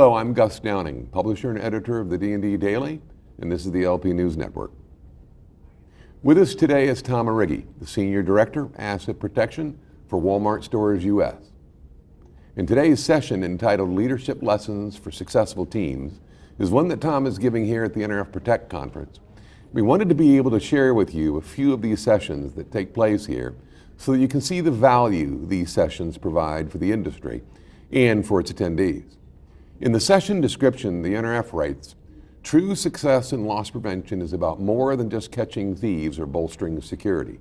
Hello, I'm Gus Downing, publisher and editor of the D&D Daily, and this is the LP News Network. With us today is Tom Arigi, the Senior Director, Asset Protection for Wal-Mart Stores US. In today's session, entitled Leadership Lessons for Successful Teams, is one that Tom is giving here at the NRF Protect Conference. We wanted to be able to share with you a few of these sessions that take place here so that you can see the value these sessions provide for the industry and for its attendees. In the session description, the NRF writes, "True success in loss prevention is about more than just catching thieves or bolstering security.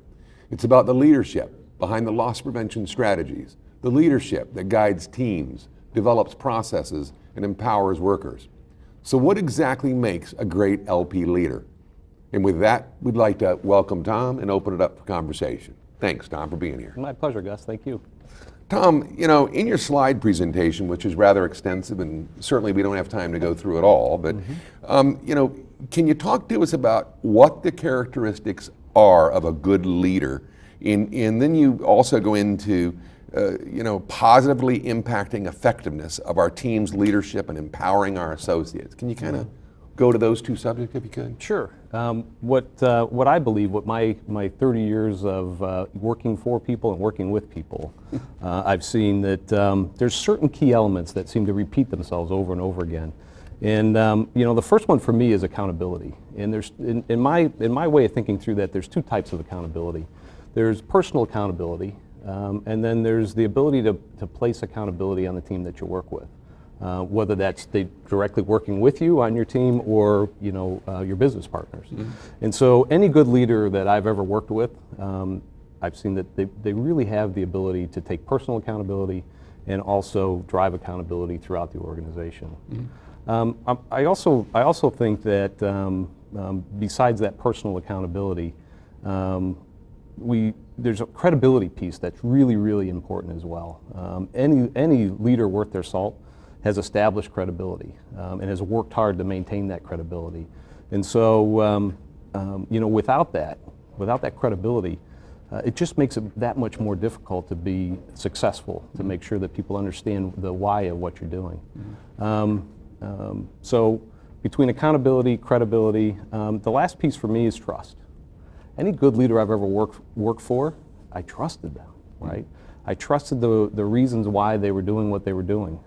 It's about the leadership behind the loss prevention strategies, the leadership that guides teams, develops processes, and empowers workers. So what exactly makes a great LP leader?" And with that, we'd like to welcome Tom and open it up for conversation. Thanks, Tom, for being here. My pleasure, Gus. Thank you. Tom, in your slide presentation, which is rather extensive, and certainly we don't have time to go through it all, but can you talk to us about what the characteristics are of a good leader? And then you also go into positively impacting effectiveness of our team's leadership and empowering our associates. Can you kind of go to those two subjects if you could? Sure. What I believe, what my 30 years of working for people and working with people, I've seen that there's certain key elements that seem to repeat themselves over and over again. And the first one for me is accountability. And there's in my way of thinking through that, there's two types of accountability. There's personal accountability, and then there's the ability to place accountability on the team that you work with. Whether that's they directly working with you on your team or your business partners. Mm-hmm. And so any good leader that I've ever worked with, I've seen that they really have the ability to take personal accountability and also drive accountability throughout the organization. Mm-hmm. I also think that besides that personal accountability, there's a credibility piece that's really, really important as well. Any leader worth their salt has established credibility and has worked hard to maintain that credibility. And so, without that credibility, it just makes it that much more difficult to be successful, to make sure that people understand the why of what you're doing. Mm-hmm. So between accountability, credibility, the last piece for me is trust. Any good leader I've ever worked for, I trusted them, right? I trusted the reasons why they were doing what they were doing.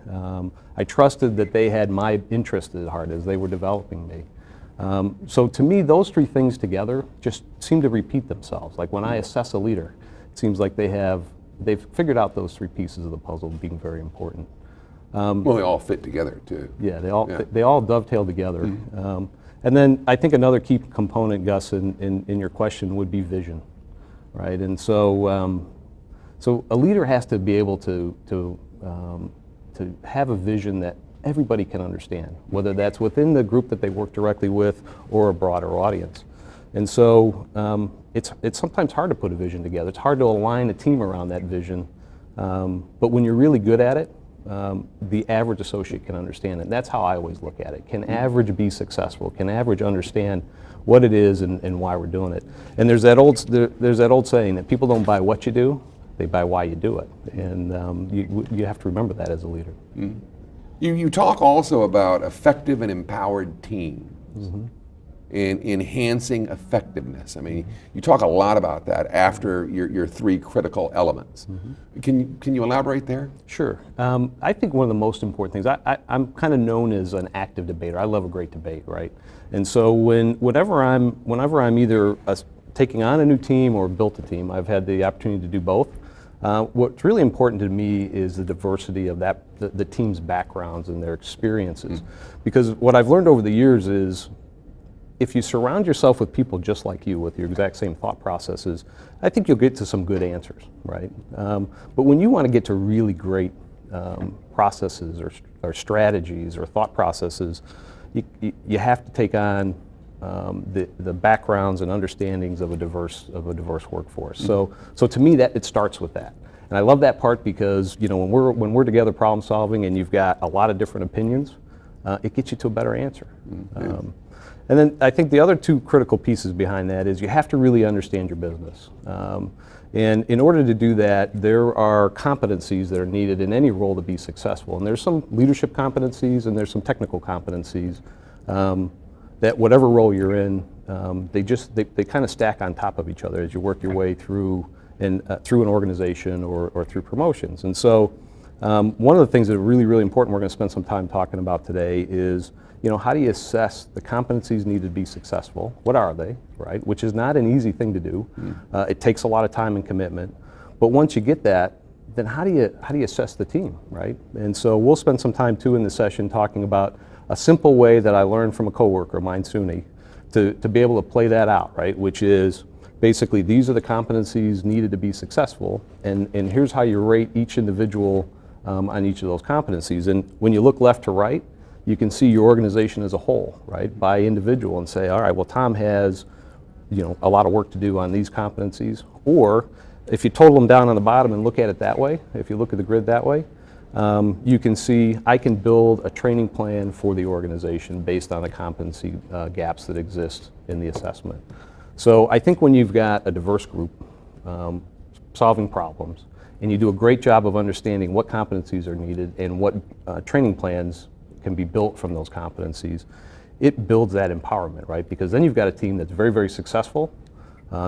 I trusted that they had my interest at heart as they were developing me. So to me, those three things together just seem to repeat themselves. Like when I assess a leader, it seems like they've figured out those three pieces of the puzzle being very important. Well, they all fit together too. Yeah, they all dovetail together. Mm-hmm. And then I think another key component, Gus, in your question would be vision, right? And so. So a leader has to be able to have a vision that everybody can understand, whether that's within the group that they work directly with or a broader audience. And so it's sometimes hard to put a vision together. It's hard to align a team around that vision. But when you're really good at it, the average associate can understand it. And that's how I always look at it. Can average be successful? Can average understand what it is and why we're doing it? And there's that old saying that people don't buy what you do, they buy why you do it, and you have to remember that as a leader. Mm-hmm. You talk also about effective and empowered teams. Mm-hmm. And enhancing effectiveness. I mean, you talk a lot about that after your three critical elements. Mm-hmm. Can you elaborate there? Sure. I think one of the most important things, I'm kind of known as an active debater. I love a great debate, right? And so whenever I'm either taking on a new team or built a team, I've had the opportunity to do both. What's really important to me is the diversity of the team's backgrounds and their experiences. Mm-hmm. Because what I've learned over the years is if you surround yourself with people just like you, with your exact same thought processes, I think you'll get to some good answers, right? But when you want to get to really great processes or strategies or thought processes, you have to take on the backgrounds and understandings of a diverse workforce. Mm-hmm. So to me, that it starts with that, and I love that part because when we're together problem solving and you've got a lot of different opinions, it gets you to a better answer. Mm-hmm. And then I think the other two critical pieces behind that is you have to really understand your business. And in order to do that, there are competencies that are needed in any role to be successful. And there's some leadership competencies and there's some technical competencies that whatever role you're in, they kind of stack on top of each other as you work your way through through an organization or through promotions. And so one of the things that are really, really important we're going to spend some time talking about today is, how do you assess the competencies needed to be successful? What are they, right? Which is not an easy thing to do. It takes a lot of time and commitment. But once you get that, then how do you assess the team, right? And so we'll spend some time too in this session talking about a simple way that I learned from a coworker of mine, Suni, to be able to play that out, right? Which is basically these are the competencies needed to be successful, and here's how you rate each individual on each of those competencies. And when you look left to right, you can see your organization as a whole, right, by individual, and say, all right, well, Tom has, a lot of work to do on these competencies. Or if you total them down on the bottom and look at it that way, if you look at the grid that way, you can see I can build a training plan for the organization based on the competency gaps that exist in the assessment. So I think when you've got a diverse group solving problems, and you do a great job of understanding what competencies are needed and what training plans can be built from those competencies, it builds that empowerment, right? Because then you've got a team that's very, very successful.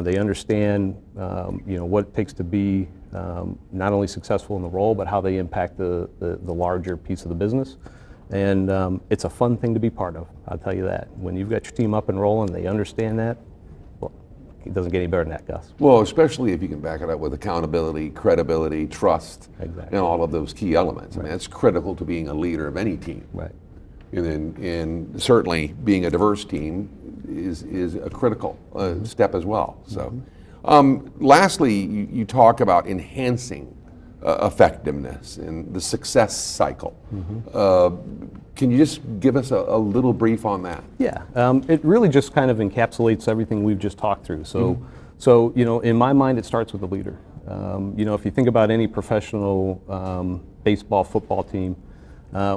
They understand, what it takes to be not only successful in the role, but how they impact the larger piece of the business. And it's a fun thing to be part of, I'll tell you that. When you've got your team up and rolling, they understand that, well, it doesn't get any better than that, Gus. Well, especially if you can back it up with accountability, credibility, trust, Exactly. and all of those key elements. I mean, that's critical to being a leader of any team. Right. And certainly being a diverse team is a critical step as well. So, lastly, you talk about enhancing effectiveness and the success cycle. Can you just give us a little brief on that? Yeah, it really just kind of encapsulates everything we've just talked through. So, in my mind, it starts with the leader. If you think about any professional baseball, football team,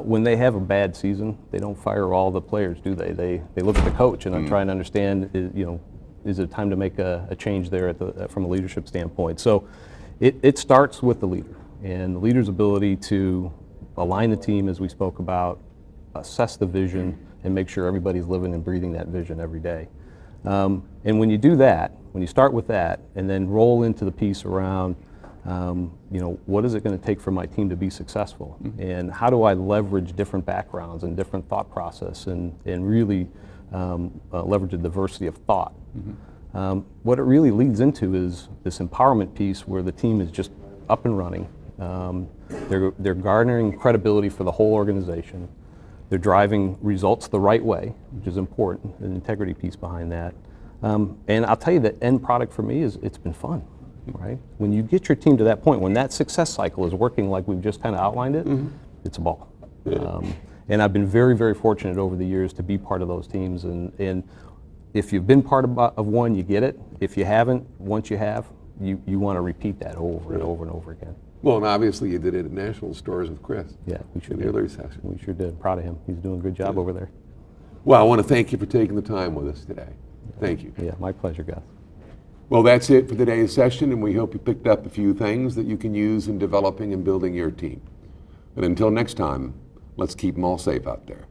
when they have a bad season, they don't fire all the players, do they? They look at the coach and are trying to understand, is it time to make a change there from a leadership standpoint? So it starts with the leader and the leader's ability to align the team, as we spoke about, assess the vision, and make sure everybody's living and breathing that vision every day. And when you do that, when you start with that and then roll into the piece around what is it going to take for my team to be successful? And how do I leverage different backgrounds and different thought process and really leverage a diversity of thought? What it really leads into is this empowerment piece where the team is just up and running. They're garnering credibility for the whole organization. They're driving results the right way, which is important, an integrity piece behind that. And I'll tell you, the end product for me is it's been fun. Right? When you get your team to that point, when that success cycle is working like we've just kind of outlined it, it's a ball. And I've been very, very fortunate over the years to be part of those teams. And if you've been part of one, you get it. If you haven't, once you have, you want to repeat that over and over and over again. Well, and obviously you did it at National Stores with Chris. Yeah, we sure in the did. earlier session. We sure did. Proud of him. He's doing a good job over there. Well, I want to thank you for taking the time with us today. Thank you. Yeah, my pleasure, Gus. Well, that's it for today's session, and we hope you picked up a few things that you can use in developing and building your team. And until next time, let's keep them all safe out there.